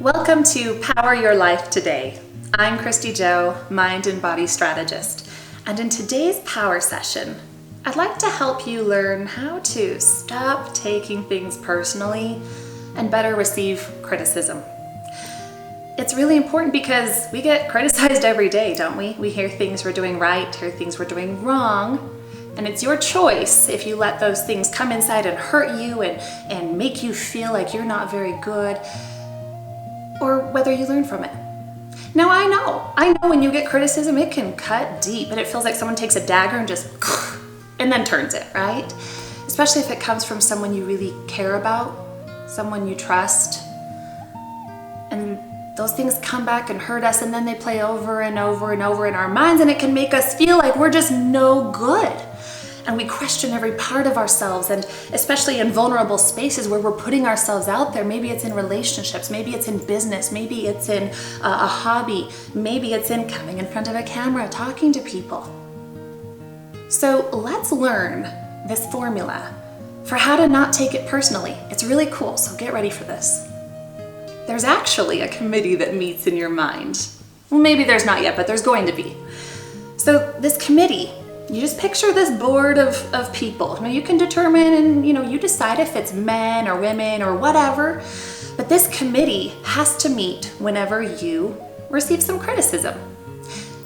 Welcome to Power Your Life Today. I'm Kristy Jo, Mind and Body Strategist, and in today's Power Session, I'd like to help you learn how to stop taking things personally and better receive criticism. It's really important because we get criticized every day, don't we? We hear things we're doing right, hear things we're doing wrong, and it's your choice if you let those things come inside and hurt you and make you feel like you're not very good, or whether you learn from it. Now I know when you get criticism, it can cut deep and it feels like someone takes a dagger and just and then turns it, right? Especially if it comes from someone you really care about, someone you trust. And those things come back and hurt us, and then they play over and over and over in our minds, and it can make us feel like we're just no good. And we question every part of ourselves, and especially in vulnerable spaces where we're putting ourselves out there. Maybe it's in relationships, maybe it's in business, maybe it's in a hobby, maybe it's in coming in front of a camera, talking to people. So let's learn this formula for how to not take it personally. It's really cool, so get ready for this. There's actually a committee that meets in your mind. Well, maybe there's not yet, but there's going to be. So this committee, you just picture this board of people. Now you can determine and you decide if it's men or women or whatever, but this committee has to meet whenever you receive some criticism.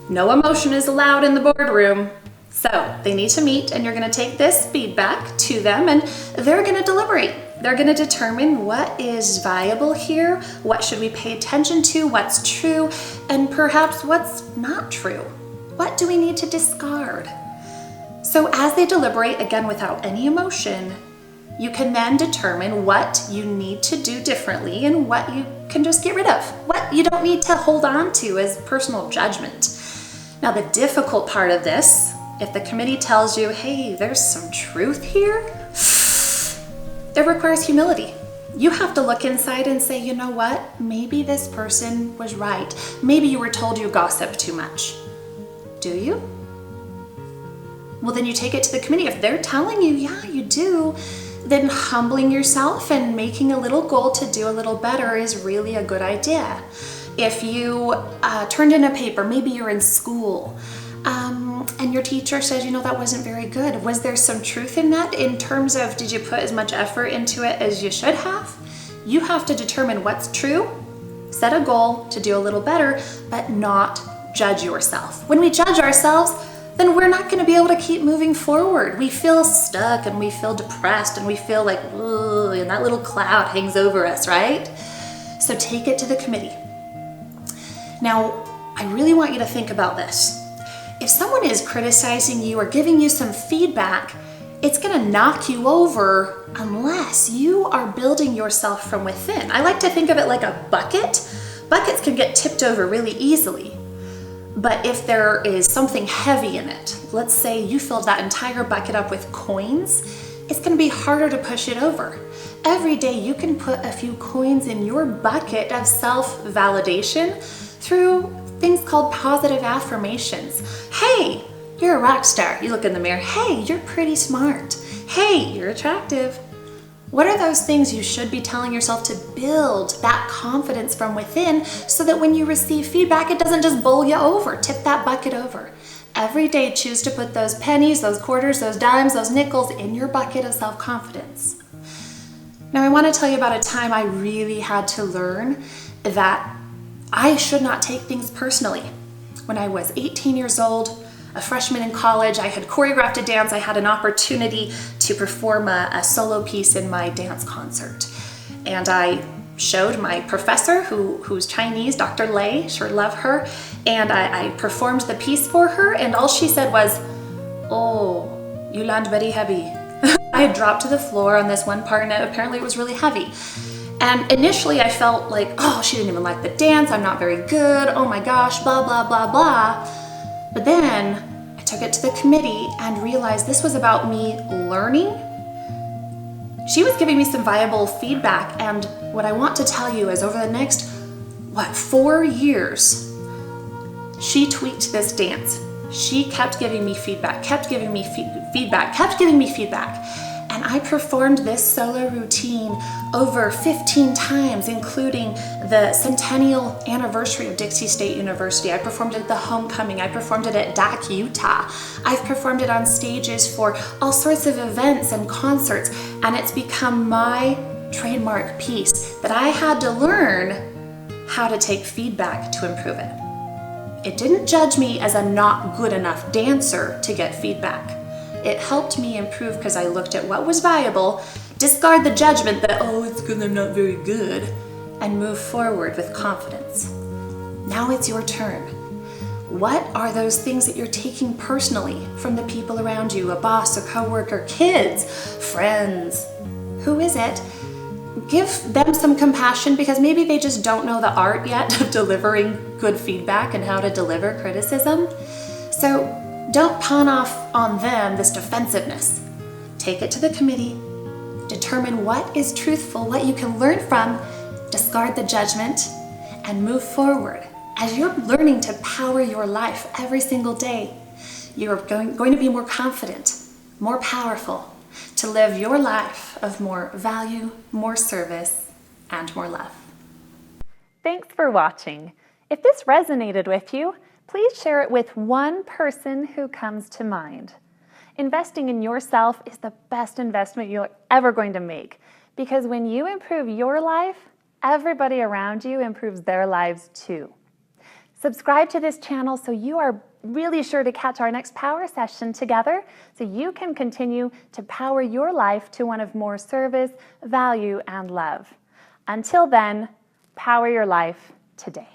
No emotion is allowed in the boardroom. So they need to meet, and you're going to take this feedback to them, and they're going to deliberate. They're going to determine what is viable here, what should we pay attention to, what's true, and perhaps what's not true. What do we need to discard? So as they deliberate, again without any emotion, you can then determine what you need to do differently and what you can just get rid of, what you don't need to hold on to as personal judgment. Now the difficult part of this, if the committee tells you, hey, there's some truth here, it requires humility. You have to look inside and say, you know what? Maybe this person was right. Maybe you were told you gossip too much. Do you? Well, then you take it to the committee. If they're telling you, yeah, you do, then humbling yourself and making a little goal to do a little better is really a good idea. If you turned in a paper, maybe you're in school, and your teacher says, that wasn't very good. Was there some truth in that in terms of, did you put as much effort into it as you should have? You have to determine what's true, set a goal to do a little better, but not judge yourself. When we judge ourselves, then we're not going to be able to keep moving forward. We feel stuck and we feel depressed and we feel like, ugh, and that little cloud hangs over us, right? So take it to the committee. Now, I really want you to think about this. If someone is criticizing you or giving you some feedback, it's going to knock you over unless you are building yourself from within. I like to think of it like a bucket. Buckets can get tipped over really easily. But if there is something heavy in it, let's say you filled that entire bucket up with coins, it's going to be harder to push it over. Every day you can put a few coins in your bucket of self-validation through things called positive affirmations. Hey, you're a rock star. You look in the mirror. Hey, you're pretty smart. Hey, you're attractive. What are those things you should be telling yourself to build that confidence from within so that when you receive feedback, it doesn't just bowl you over, tip that bucket over. Every day, choose to put those pennies, those quarters, those dimes, those nickels in your bucket of self-confidence. Now, I want to tell you about a time I really had to learn that I should not take things personally. When I was 18 years old, a freshman in college, I had choreographed a dance. I had an opportunity to perform a solo piece in my dance concert. And I showed my professor, who's Chinese, Dr. Lei, sure love her, and I performed the piece for her, and all she said was, oh, you land very heavy. I had dropped to the floor on this one part, and apparently it was really heavy. And initially I felt like, oh, she didn't even like the dance, I'm not very good, oh my gosh, blah, blah, blah, blah. But then I took it to the committee and realized this was about me learning. She was giving me some viable feedback, and what I want to tell you is over the next, 4 years, she tweaked this dance. She kept giving me feedback, kept giving me feedback. And I performed this solo routine over 15 times, including the centennial anniversary of Dixie State University. I performed it at the homecoming. I performed it at DAC, Utah. I've performed it on stages for all sorts of events and concerts, and it's become my trademark piece that I had to learn how to take feedback to improve it. It didn't judge me as a not good enough dancer to get feedback. It helped me improve because I looked at what was viable, discard the judgment that, oh, it's because I'm not very good, and move forward with confidence. Now it's your turn. What are those things that you're taking personally from the people around you, a boss, a coworker, kids, friends? Who is it? Give them some compassion because maybe they just don't know the art yet of delivering good feedback and how to deliver criticism. So don't pawn off on them this defensiveness. Take it to the committee, determine what is truthful, what you can learn from, discard the judgment, and move forward. As you're learning to power your life every single day, you're going to be more confident, more powerful, to live your life of more value, more service, and more love. Thanks for watching. If this resonated with you, please share it with one person who comes to mind. Investing in yourself is the best investment you're ever going to make, because when you improve your life, everybody around you improves their lives too. Subscribe to this channel so you are really sure to catch our next power session together so you can continue to power your life to one of more service, value, and love. Until then, power your life today.